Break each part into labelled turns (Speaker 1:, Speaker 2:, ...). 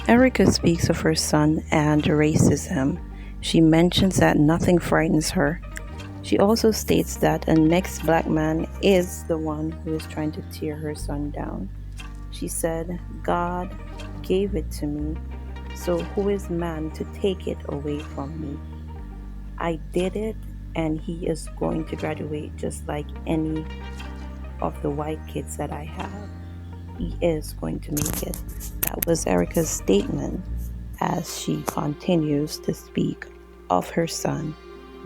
Speaker 1: Erica speaks of her son and racism. She mentions that nothing frightens her. She also states that a next black man is the one who is trying to tear her son down. She said, God gave it to me, so who is man to take it away from me? I did it, and he is going to graduate just like any of the white kids that I have. He is going to make it. That was Erica's statement as she continues to speak of her son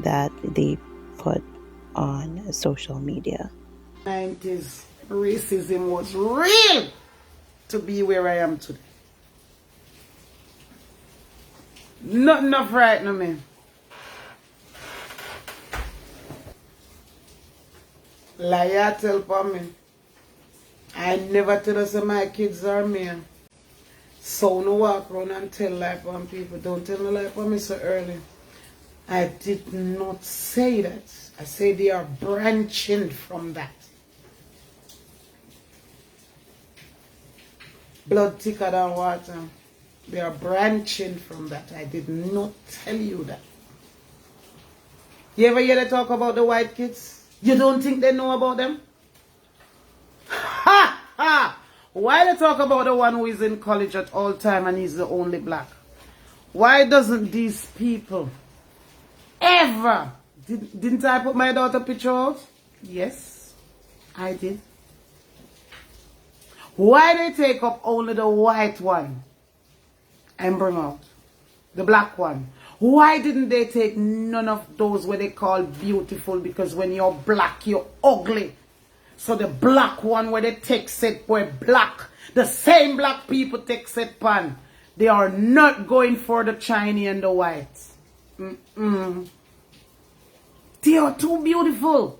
Speaker 1: that they put on social media.
Speaker 2: 90s racism was real to be where I am today. Nothing of frightening me. Liar tell upon me. I never tell us that my kids are men. So no walk around and tell lie upon people. Don't tell no lie upon me so early. I did not say that. I say they are branching from that. Blood thicker than water. They are branching from that. I did not tell you that. You ever hear they talk about the white kids? You don't think they know about them? Ha! Ha! Why they talk about the one who is in college at all time and he's the only black? Why doesn't these people ever... Didn't I put my daughter picture out? Yes, I did. Why they take up only the white one and bring out the black one? Why didn't they take none of those what they call beautiful? Because when you're black, you're ugly. So the black one where they take set for black, the same black people take set pan. They are not going for the Chinese and the white. They are too beautiful.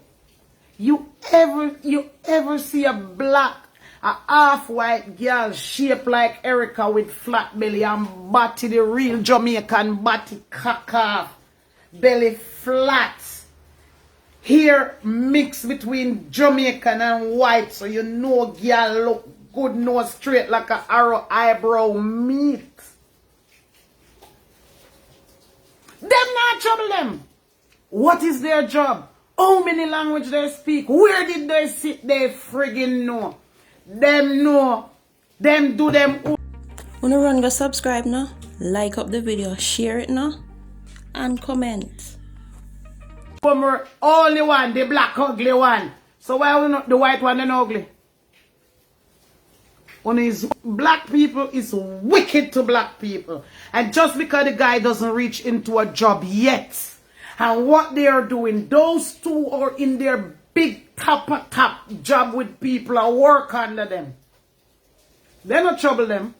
Speaker 2: You ever see a black, a half-white girl shaped like Erica with flat belly and body, the real Jamaican body, cock off, belly flat, hair mixed between Jamaican and white, so you know girl look good, nose straight like a arrow eyebrow meat. Them not trouble them. What is their job? How many language they speak? Where did they sit? They friggin' know. Them know. Them do them.
Speaker 1: Wanna run go subscribe now? Like up the video, share it now, and comment.
Speaker 2: Only one, the black ugly one. So why we not the white one and ugly? Black people is wicked to black people. And just because the guy doesn't reach into a job yet, and what they are doing, those two are in their big top job with people and work under them. They not trouble them.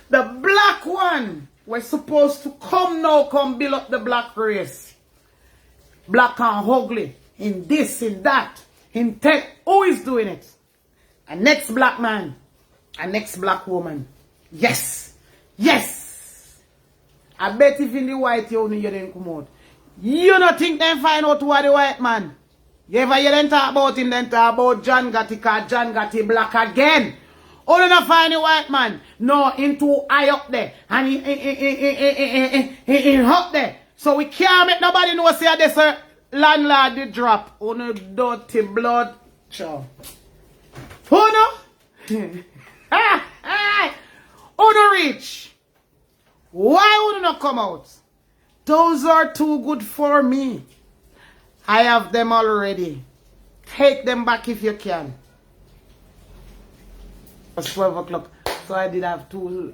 Speaker 2: The black one was supposed to come build up the black race. Black and ugly, in this, in that, in tech. Who is doing it? A next black man, a next black woman. Yes, yes. I bet if in the white you only didn't come out. You don't think they find out who are the white man? You ever hear them talk about him, then talk about John Gotti, cause John Gotti black again. Only not find the white man. No, him too high up there. And he up there. So we can't make nobody know say this landlord the drop. On a dirty blood. Chow. Who no? Who no reach? Why would you not come out? Those are too good for me. I have them already. Take them back if you can. It was 12 o'clock, so I did have two